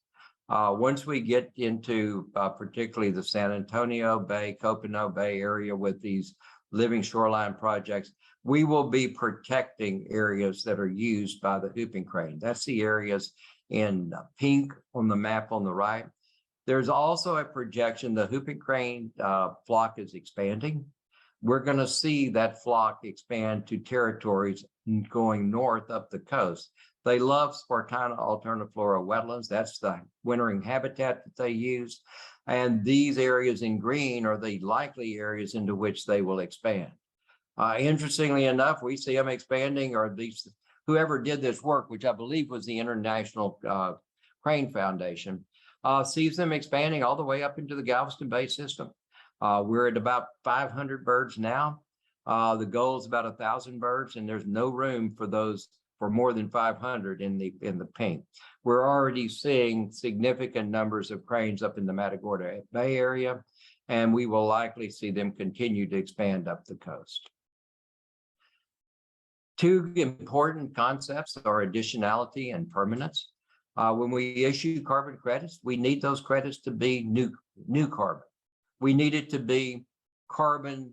Once we get into particularly the San Antonio Bay, Copano Bay area with these living shoreline projects, we will be protecting areas that are used by the whooping crane. That's the areas in pink on the map on the right. There's also a projection the whooping crane flock is expanding. We're going to see that flock expand to territories going north up the coast. They love Spartina alterniflora wetlands. That's the wintering habitat that they use. And these areas in green are the likely areas into which they will expand. Interestingly enough, we see them expanding, or at least whoever did this work, which I believe was the International Crane Foundation, sees them expanding all the way up into the Galveston Bay system. We're at about 500 birds now. The goal is about 1,000 birds, and there's no room for those for more than 500 in the pink. We're already seeing significant numbers of cranes up in the Matagorda Bay area, and we will likely see them continue to expand up the coast. Two important concepts are additionality and permanence. When we issue carbon credits, we need those credits to be new carbon. We need it to be carbon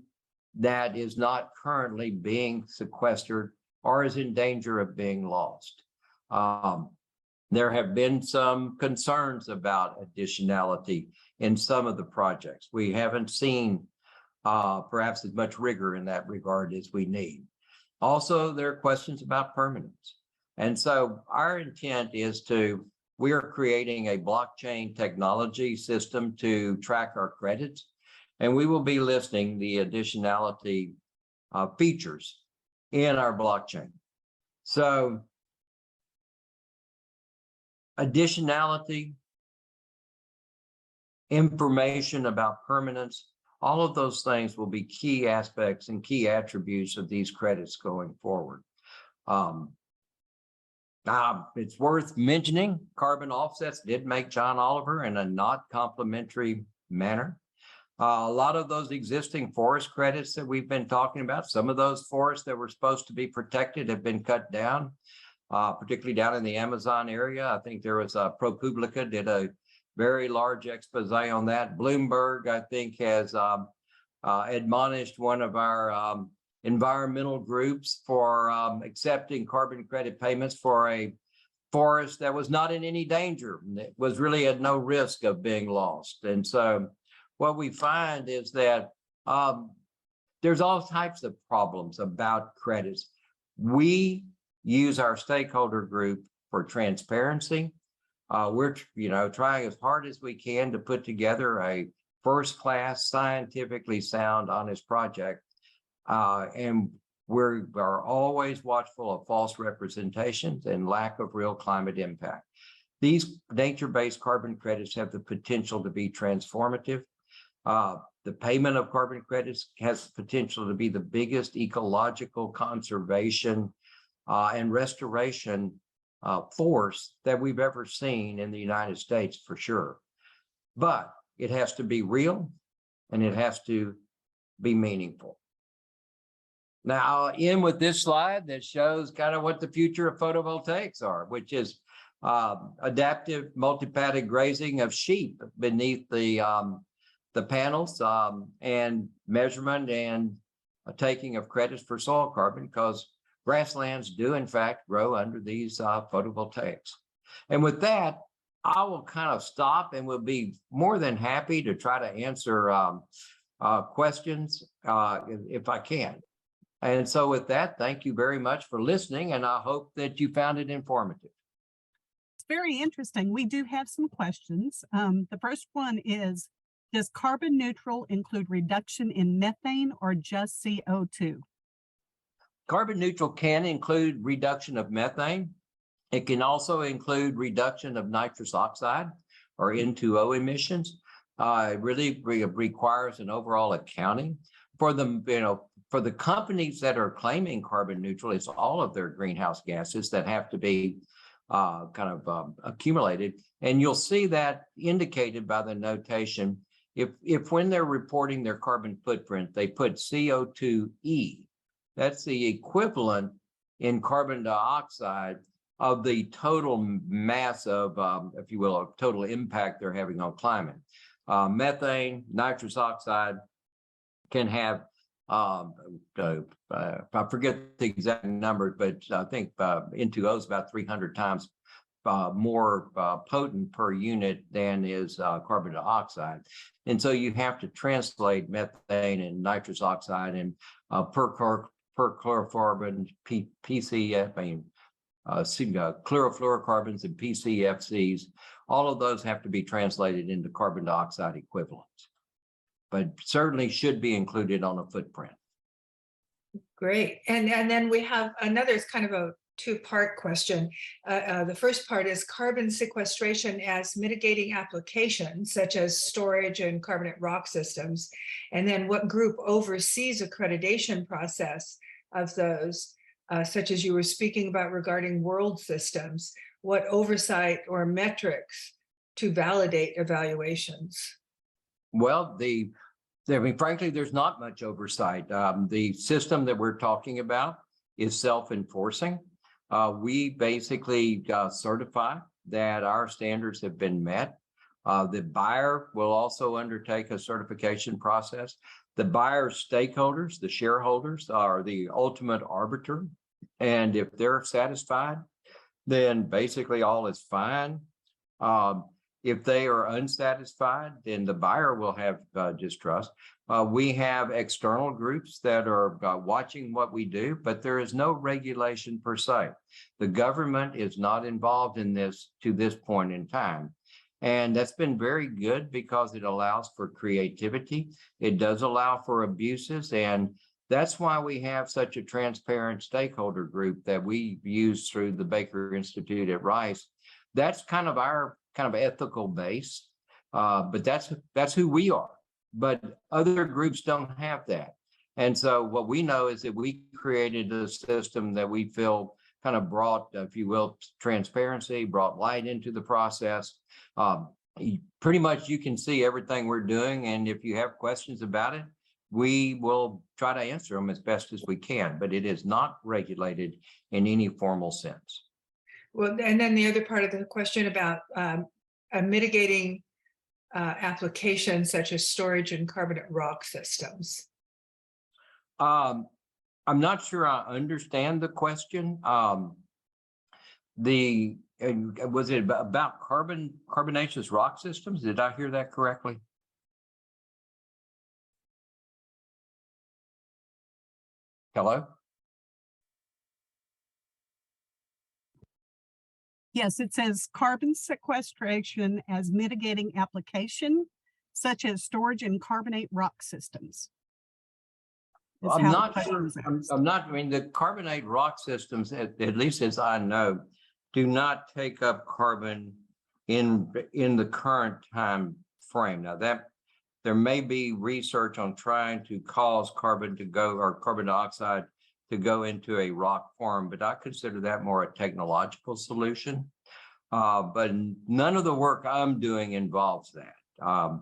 that is not currently being sequestered or is in danger of being lost. There have been some concerns about additionality in some of the projects. We haven't seen perhaps as much rigor in that regard as we need. Also, there are questions about permanence. And so our intent is we are creating a blockchain technology system to track our credits, and we will be listing the additionality features in our blockchain. So additionality, information about permanence, all of those things will be key aspects and key attributes of these credits going forward. It's worth mentioning, carbon offsets did make John Oliver in a not complimentary manner. A lot of those existing forest credits that we've been talking about, some of those forests that were supposed to be protected have been cut down, particularly down in the Amazon area. I think there was ProPublica did a very large expose on that. Bloomberg, I think, has admonished one of our environmental groups for accepting carbon credit payments for a forest that was not in any danger. It was really at no risk of being lost. And so what we find is that there's all types of problems about credits. We use our stakeholder group for transparency. We're trying as hard as we can to put together a first-class, scientifically sound, honest project. And we are always watchful of false representations and lack of real climate impact. These nature-based carbon credits have the potential to be transformative. The payment of carbon credits has the potential to be the biggest ecological conservation and restoration force that we've ever seen in the United States, for sure. But it has to be real and it has to be meaningful. Now, I'll end with this slide that shows kind of what the future of photovoltaics are, which is adaptive multi-paddock grazing of sheep beneath the panels and measurement and taking of credits for soil carbon, because grasslands do in fact grow under these photovoltaics. And with that, I will kind of stop and will be more than happy to try to answer questions if I can. And so with that, thank you very much for listening, and I hope that you found it informative. It's very interesting. We do have some questions. The first one is, does carbon neutral include reduction in methane or just CO2? Carbon neutral can include reduction of methane. It can also include reduction of nitrous oxide or N2O emissions. It really requires an overall accounting for the, for the companies that are claiming carbon neutral. It's all of their greenhouse gases that have to be accumulated. And you'll see that indicated by the notation. If when they're reporting their carbon footprint, they put CO2e, that's the equivalent in carbon dioxide of the total mass of, if you will, of total impact they're having on climate. Methane, nitrous oxide can have, I forget the exact number, but I think N2O is about 300 times more potent per unit than is carbon dioxide. And so you have to translate methane and nitrous oxide and per chlorofluorocarbons, chlorofluorocarbons and PCFCs, all of those have to be translated into carbon dioxide equivalents, but certainly should be included on a footprint. Great. And then we have another, it's kind of two-part question. The first part is carbon sequestration as mitigating applications such as storage and carbonate rock systems. And then what group oversees accreditation process of those, such as you were speaking about regarding world systems? What oversight or metrics to validate evaluations? Well, frankly, there's not much oversight. The system that we're talking about is self-enforcing. We basically certify that our standards have been met. The buyer will also undertake a certification process. The buyer's stakeholders, the shareholders, are the ultimate arbiter. And if they're satisfied, then basically all is fine. If they are unsatisfied, then the buyer will have distrust. We have external groups that are watching what we do, but there is no regulation per se. The government is not involved in this to this point in time. And that's been very good because it allows for creativity. It does allow for abuses. And that's why we have such a transparent stakeholder group that we use through the Baker Institute at Rice. That's kind of our ethical base, but that's who we are. But other groups don't have that. And so what we know is that we created a system that we feel kind of brought, if you will, transparency, brought light into the process. Pretty much you can see everything we're doing. And if you have questions about it, we will try to answer them as best as we can, but it is not regulated in any formal sense. Well, and then the other part of the question about mitigating applications such as storage and carbonate rock systems. I'm not sure I understand the question. Was it about carbonaceous rock systems? Did I hear that correctly? Hello? Yes, it says carbon sequestration as mitigating application, such as storage and carbonate rock systems. I'm not sure. I mean, the carbonate rock systems, at least as I know, do not take up carbon in the current time frame. Now that there may be research on trying to cause carbon to go, or carbon dioxide to go into a rock form, but I consider that more a technological solution. But none of the work I'm doing involves that. Our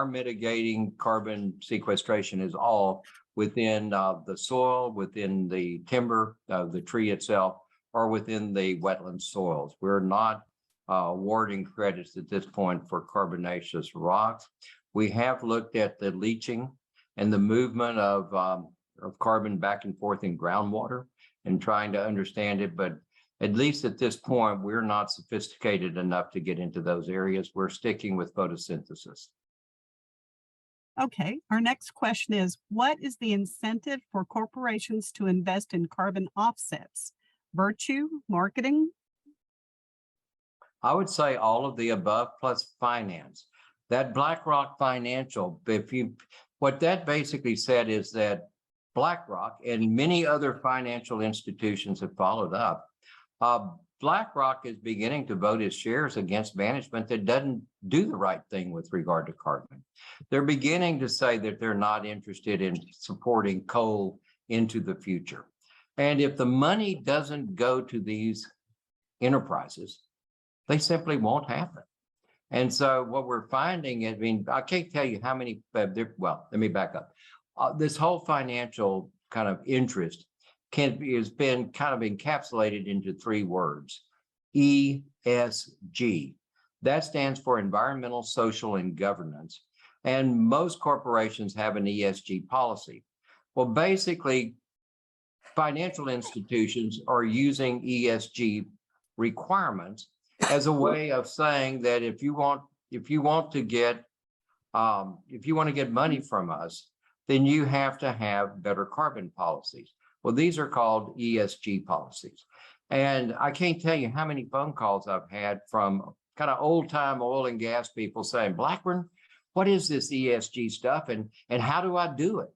mitigating carbon sequestration is all within the soil, within the timber, the tree itself, or within the wetland soils. We're not awarding credits at this point for carbonaceous rocks. We have looked at the leaching and the movement of carbon back and forth in groundwater and trying to understand it, but at least at this point, we're not sophisticated enough to get into those areas. We're sticking with photosynthesis. Okay, our next question is, what is the incentive for corporations to invest in carbon offsets? Virtue, marketing? I would say all of the above plus finance. That BlackRock Financial, what that basically said is that BlackRock and many other financial institutions have followed up. BlackRock is beginning to vote its shares against management that doesn't do the right thing with regard to carbon. They're beginning to say that they're not interested in supporting coal into the future. And if the money doesn't go to these enterprises, they simply won't happen. And so what we're finding, I mean, I can't tell you how many, well, let me back up. This whole financial kind of interest has been kind of encapsulated into 3 words, ESG. That stands for environmental, social, and governance. And most corporations have an ESG policy. Well, basically, financial institutions are using ESG requirements as a way of saying that if you want to get money from us, then you have to have better carbon policies. Well, these are called ESG policies. And I can't tell you how many phone calls I've had from kind of old time oil and gas people saying, Blackburn, what is this ESG stuff and how do I do it?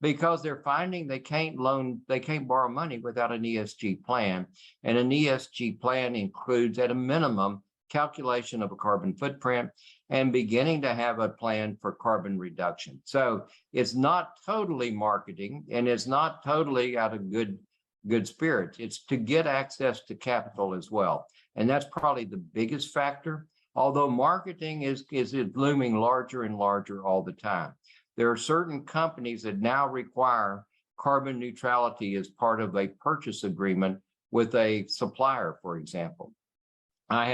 because they're finding they can't borrow money without an ESG plan. And an ESG plan includes at a minimum calculation of a carbon footprint and beginning to have a plan for carbon reduction. So it's not totally marketing and it's not totally out of good spirits. It's to get access to capital as well. And that's probably the biggest factor, although marketing is looming larger and larger all the time. There are certain companies that now require carbon neutrality as part of a purchase agreement with a supplier, for example. I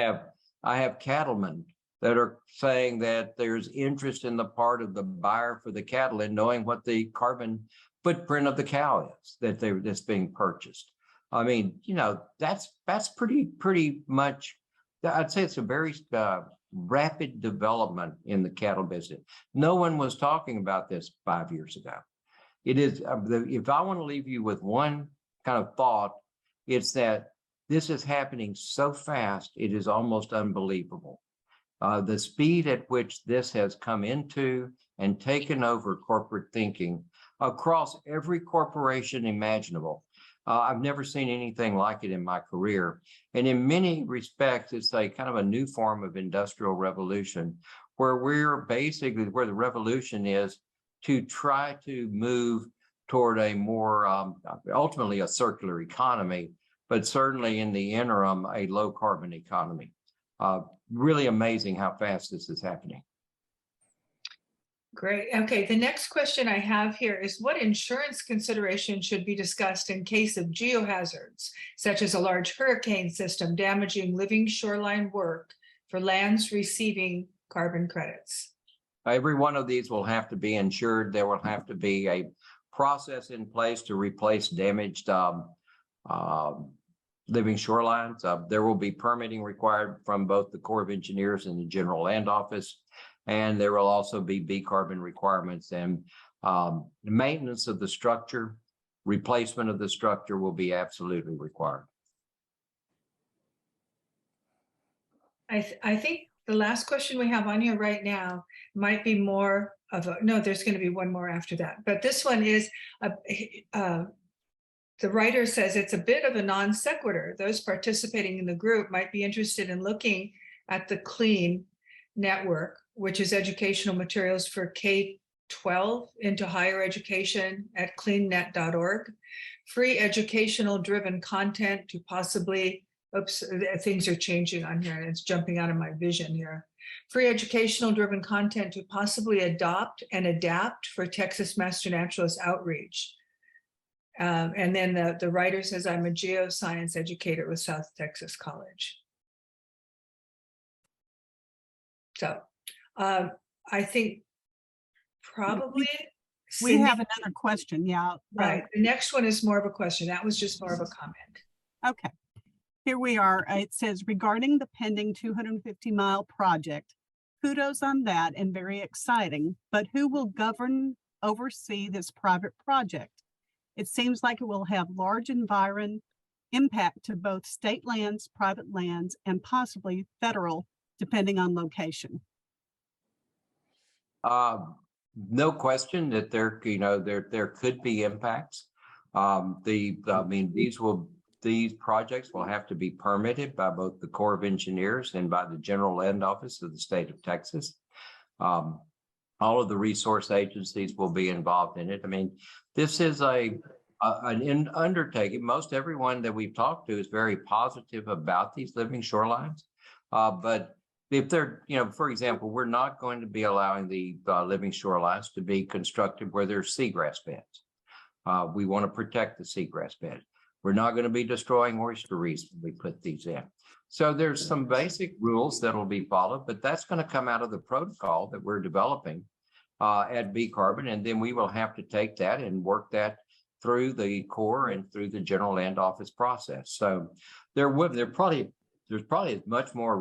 have cattlemen that are saying that there's interest in the part of the buyer for the cattle in knowing what the carbon footprint of the cow is that's being purchased. I mean, you know, that's pretty much, I'd say it's a very rapid development in the cattle business. No one was talking about this 5 years ago. It is, if I want to leave you with one kind of thought, it's that this is happening so fast, it is almost unbelievable. The speed at which this has come into and taken over corporate thinking across every corporation imaginable. I've never seen anything like it in my career. And in many respects, it's a kind of a new form of industrial revolution where where the revolution is to try to move toward a more, ultimately a circular economy, but certainly in the interim, a low carbon economy. Really amazing how fast this is happening. Great. Okay, the next question I have here is what insurance considerations should be discussed in case of geohazards, such as a large hurricane system damaging living shoreline work for lands receiving carbon credits? Every one of these will have to be insured. There will have to be a process in place to replace damaged living shorelines. There will be permitting required from both the Corps of Engineers and the General Land Office. And there will also be BCarbon requirements, and maintenance of the structure, replacement of the structure will be absolutely required. I think the last question we have on here right now might be more of a, no, there's going to be one more after that. But this one is, the writer says it's a bit of a non sequitur. Those participating in the group might be interested in looking at the CLEAN network, which is educational materials for K-12 into higher education at cleannet.org. Free educational driven content to possibly, oops, things are changing on here and it's jumping out of my vision here. Free educational driven content to possibly adopt and adapt for Texas Master Naturalist outreach. And then the writer says, I'm a geoscience educator with South Texas College. So I think probably we have another question. Yeah. Right. The next one is more of a question. That was just more of a comment. Okay. Here we are. It says regarding the pending 250-mile project, kudos on that and very exciting, but who will oversee this private project? It seems like it will have large environmental impact to both state lands, private lands, and possibly federal, depending on location. No question that there could be impacts. These projects will have to be permitted by both the Corps of Engineers and by the General Land Office of the state of Texas. All of the resource agencies will be involved in it. I mean, this is an undertaking. Most everyone that we've talked to is very positive about these living shorelines. But if they're, for example, we're not going to be allowing the living shorelines to be constructed where there's seagrass beds. We want to protect the seagrass bed. We're not going to be destroying oyster reefs when we put these in. So there's some basic rules that will be followed, but that's going to come out of the protocol that we're developing at BCarbon, and then we will have to take that and work that through the Corps and through the General Land Office process. So there's probably much more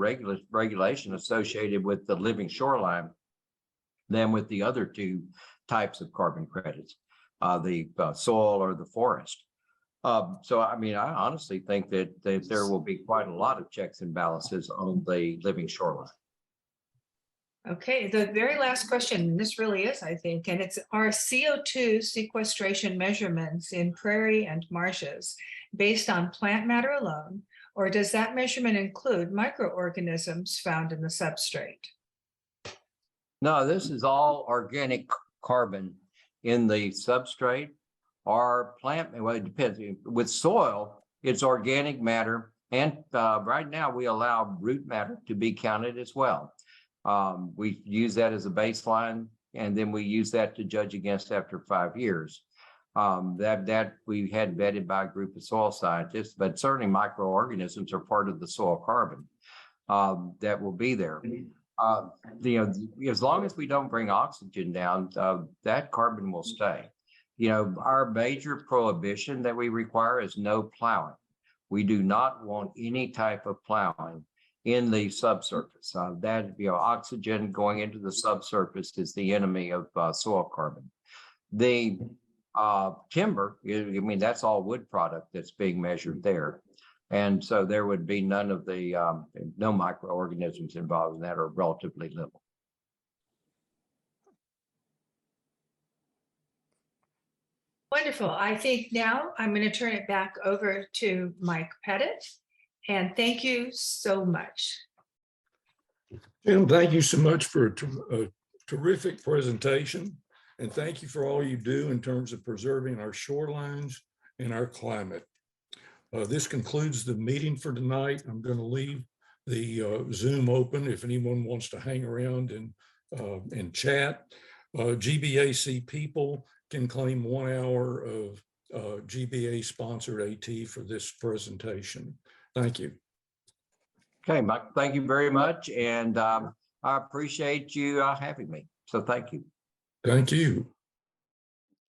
regulation associated with the living shoreline than with the other two types of carbon credits, the soil or the forest. So, I mean, I honestly think that there will be quite a lot of checks and balances on the living shoreline. Okay, the very last question, this really is, I think, and it's, are CO2 sequestration measurements in prairie and marshes based on plant matter alone, or does that measurement include microorganisms found in the substrate? No, this is all organic carbon in the substrate or plant. Well, it depends. With soil, it's organic matter. And right now we allow root matter to be counted as well. We use that as a baseline, and then we use that to judge against after 5 years. That we had vetted by a group of soil scientists, but certainly microorganisms are part of the soil carbon that will be there. As long as we don't bring oxygen down, that carbon will stay. Our major prohibition that we require is no plowing. We do not want any type of plowing in the subsurface. Oxygen going into the subsurface is the enemy of soil carbon. The timber, that's all wood product that's being measured there. And so there would be none of the, no microorganisms involved in that, or relatively little. Wonderful. I think now I'm going to turn it back over to Mike Pettit. And thank you so much. Jim, thank you so much for a terrific presentation. And thank you for all you do in terms of preserving our shorelines and our climate. This concludes the meeting for tonight. I'm going to leave the Zoom open if anyone wants to hang around and chat. GBAC people can claim 1 hour of GBA sponsored AT for this presentation. Thank you. Okay, Mike, thank you very much. And I appreciate you having me. So thank you. Thank you.